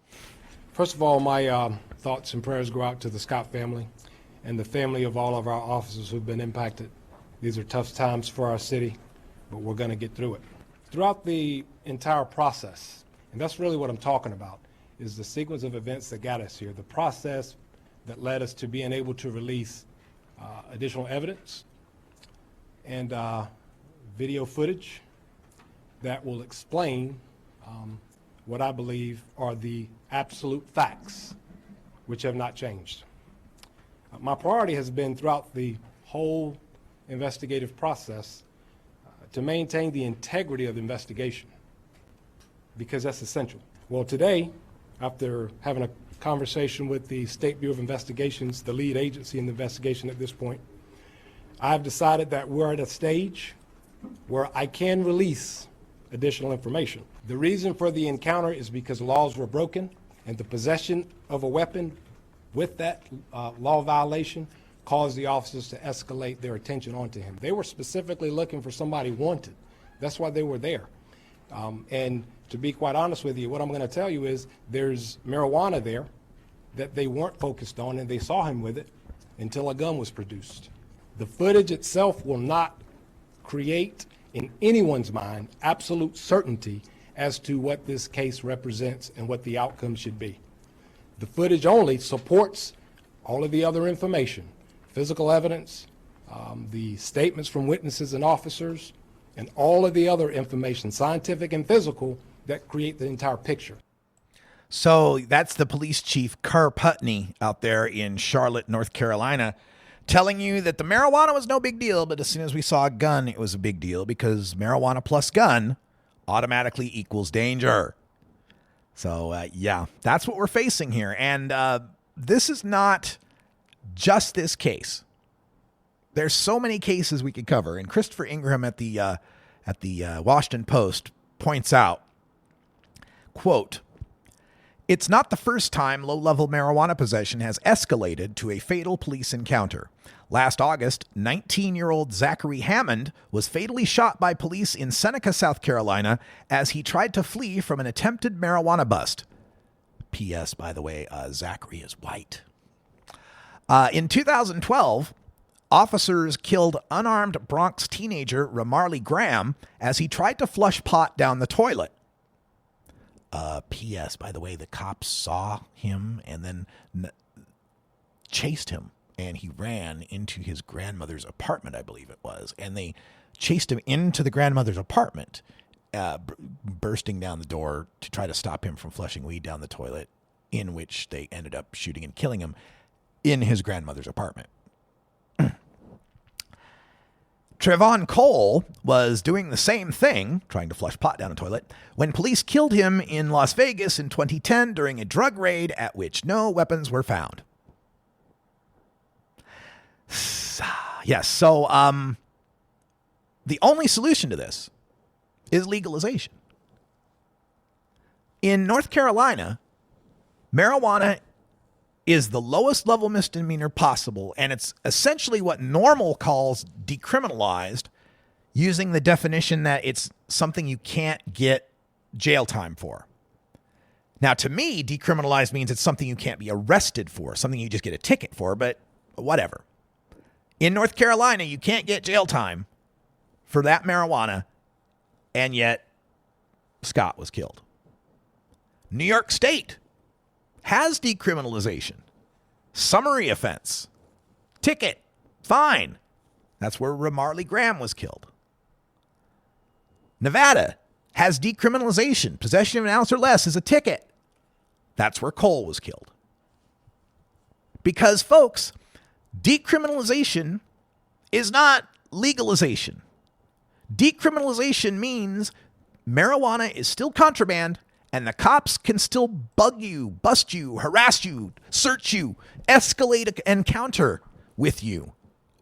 First of all, my thoughts and prayers go out to the Scott family and the family of all of our officers who've been impacted. These are tough times for our city, but we're going to get through it. Throughout the entire process, and that's really what I'm talking about, is the sequence of events that got us here, the process that led us to being able to release additional evidence and video footage that will explain what I believe are the absolute facts, which have not changed. My priority has been throughout the whole investigative process to maintain the integrity of the investigation, because that's essential. Well, today, after having a conversation with the State Bureau of Investigations, the lead agency in the investigation at this point, I've decided that we're at a stage where I can release additional information. The reason for the encounter is because laws were broken and the possession of a weapon with that law violation caused the officers to escalate their attention onto him. They were specifically looking for somebody wanted. That's why they were there. And to be quite honest with you, what I'm going to tell you is there's marijuana there that they weren't focused on, and they saw him with it until a gun was produced. The footage itself will not create in anyone's mind absolute certainty as to what this case represents and what the outcome should be. The footage only supports all of the other information, physical evidence, the statements from witnesses and officers, and all of the other information, scientific and physical, that create the entire picture. So that's the police chief, Carr Putney, out there in Charlotte, North Carolina, telling you that the marijuana was no big deal, but as soon as we saw a gun, it was a big deal because marijuana plus gun automatically equals danger. So, yeah, that's what we're facing here. And this is not just this case. There's so many cases we could cover. And Christopher Ingraham at the Washington Post points out, quote, "It's not the first time low-level marijuana possession has escalated to a fatal police encounter. Last August, 19-year-old Zachary Hammond was fatally shot by police in Seneca, South Carolina, as he tried to flee from an attempted marijuana bust." P.S., by the way, Zachary is white. In 2012, officers killed unarmed Bronx teenager Ramarley Graham as he tried to flush pot down the toilet. P.S., by the way, the cops saw him and then chased him, and he ran into his grandmother's apartment, I believe it was, and they chased him into the grandmother's apartment, bursting down the door to try to stop him from flushing weed down the toilet, in which they ended up shooting and killing him in his grandmother's apartment. Trevon Cole was doing the same thing, trying to flush pot down a toilet, when police killed him in Las Vegas in 2010 during a drug raid at which no weapons were found. Yes, so the only solution to this is legalization. In North Carolina, marijuana is the lowest level misdemeanor possible, and it's essentially what NORML calls decriminalized, using the definition that it's something you can't get jail time for. Now, to me, decriminalized means it's something you can't be arrested for, something you just get a ticket for, but whatever. In North Carolina, you can't get jail time for that marijuana, and yet Scott was killed. New York State has decriminalization. Summary offense. Ticket. Fine. That's where Ramarley Graham was killed. Nevada has decriminalization. Possession of an ounce or less is a ticket. That's where Cole was killed. Because, folks, decriminalization is not legalization. Decriminalization means marijuana is still contraband, and the cops can still bug you, bust you, harass you, search you, escalate an encounter with you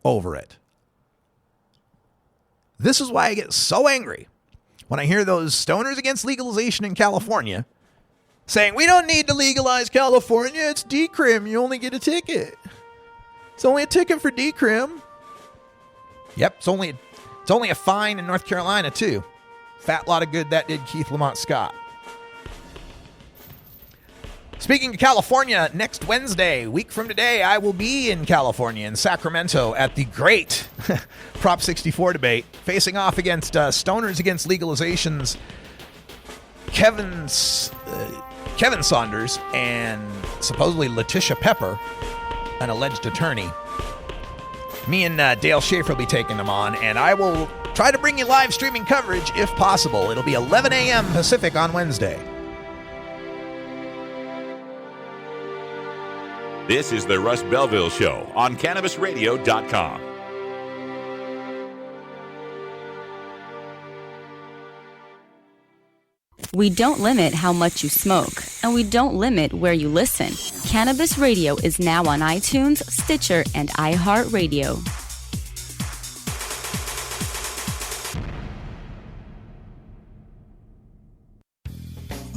over it. This is why I get so angry when I hear those stoners against legalization in California saying, we don't need to legalize California, it's decrim, you only get a ticket. It's only a ticket for decrim. Yep, it's only a fine in North Carolina, too. Fat lot of good that did Keith Lamont Scott. Speaking of California, next Wednesday, week from today, I will be in California, in Sacramento, at the great Prop 64 debate, facing off against Stoners Against Legalization's Kevin Saunders and supposedly Letitia Pepper, an alleged attorney. Me and Dale Schaefer will be taking them on, and I will try to bring you live streaming coverage if possible. It'll be 11 a.m. Pacific on Wednesday. This is the Russ Belville Show on CannabisRadio.com. We don't limit how much you smoke, and we don't limit where you listen. Cannabis Radio is now on iTunes, Stitcher, and iHeartRadio.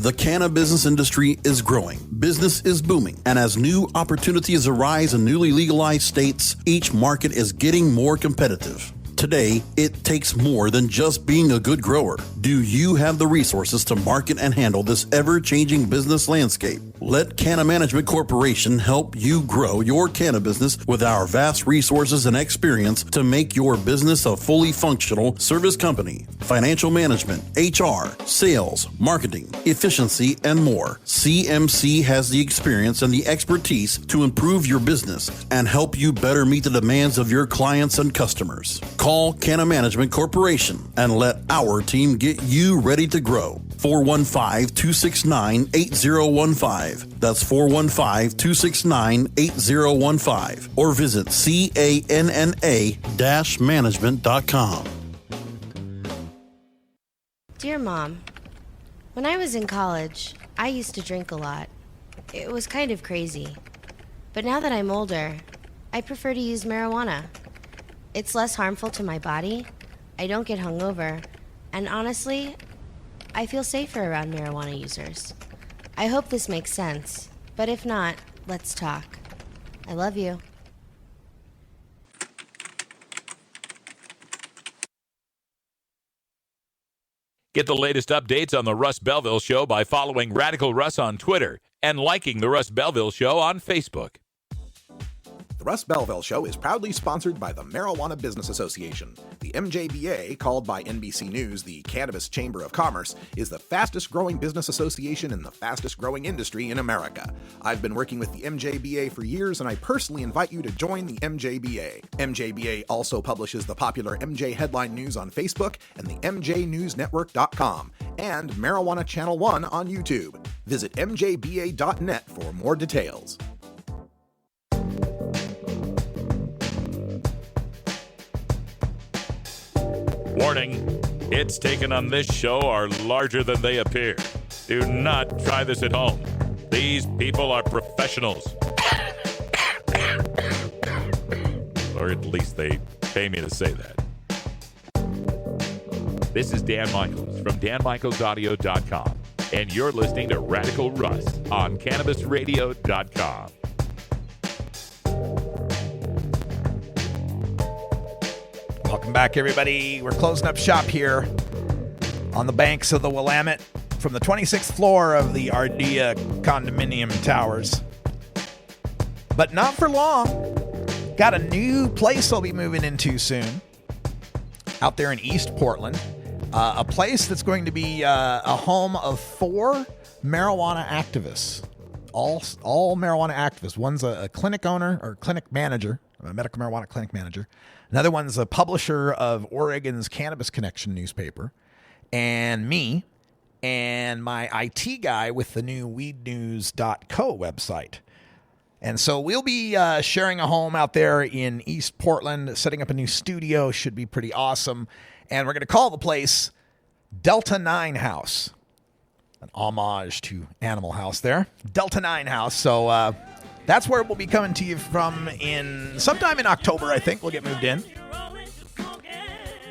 The cannabis industry is growing, business is booming, and as new opportunities arise in newly legalized states, each market is getting more competitive. Today, it takes more than just being a good grower. Do you have the resources to market and handle this ever-changing business landscape? Let Canna Management Corporation help you grow your canna business with our vast resources and experience to make your business a fully functional service company. Financial management, HR, sales, marketing, efficiency, and more. CMC has the experience and the expertise to improve your business and help you better meet the demands of your clients and customers. Call Canna Management Corporation and let our team get you ready to grow. 415-269-8015. That's 415-269-8015. Or visit canna-management.com. Dear Mom, when I was in college, I used to drink a lot. It was kind of crazy. But now that I'm older, I prefer to use marijuana. It's less harmful to my body, I don't get hungover, and honestly, I feel safer around marijuana users. I hope this makes sense, but if not, let's talk. I love you. Get the latest updates on The Russ Belville Show by following Radical Russ on Twitter and liking The Russ Belville Show on Facebook. The Russ Belville Show is proudly sponsored by the Marijuana Business Association. The MJBA, called by NBC News the Cannabis Chamber of Commerce, is the fastest growing business association in the fastest growing industry in America. I've been working with the MJBA for years, and I personally invite you to join the MJBA. MJBA also publishes the popular MJ Headline News on Facebook and the MJNewsNetwork.com and Marijuana Channel 1 on YouTube. Visit mjba.net for more details. Warning, hits taken on this show are larger than they appear. Do not try this at home. These people are professionals. Or at least they pay me to say that. This is Dan Michaels from danmichaelsaudio.com, and you're listening to Radical Russ on cannabisradio.com. Welcome back, everybody. We're closing up shop here on the banks of the Willamette from the 26th floor of the Ardea condominium towers. But not for long. Got a new place I'll be moving into soon out there in East Portland. A place that's going to be a home of 4 marijuana activists. All marijuana activists. One's a clinic owner or clinic manager, a medical marijuana clinic manager. Another one's a publisher of Oregon's Cannabis Connection newspaper. And me and my IT guy with the new weednews.co website. And so we'll be sharing a home out there in East Portland, setting up a new studio. Should be pretty awesome. And we're going to call the place Delta 9 House. An homage to Animal House there. Delta 9 House. So that's where we'll be coming to you from sometime in October, I think. We'll get moved in.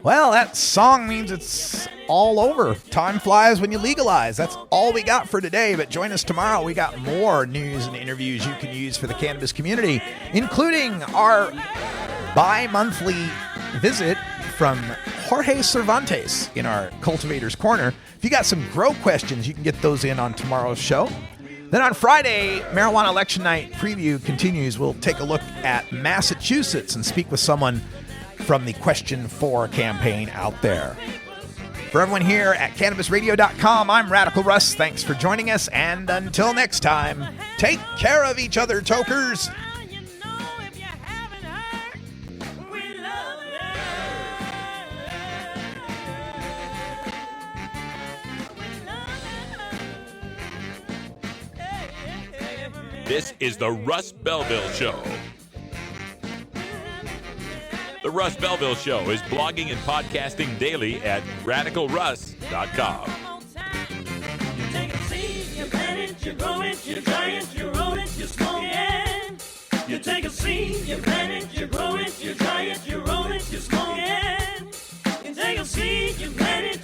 Well, that song means it's all over. Time flies when you legalize. That's all we got for today, but join us tomorrow. We got more news and interviews you can use for the cannabis community, including our bi-monthly visit from Jorge Cervantes in our Cultivator's Corner. If you got some grow questions, you can get those in on tomorrow's show. Then on Friday, Marijuana Election Night preview continues. We'll take a look at Massachusetts and speak with someone from the Question 4 campaign out there. For everyone here at CannabisRadio.com, I'm Radical Russ. Thanks for joining us, and until next time, take care of each other, tokers. This is the Russ Belville Show. The Russ Belville Show is blogging and podcasting daily at radicalruss.com. You take a seed, you plant it, you grow it, you dry it, you roll it, you smoke it. You take a seed, you plant it, you grow it, you dry it, you roll it, you smoke it. You take a seed, you plant it.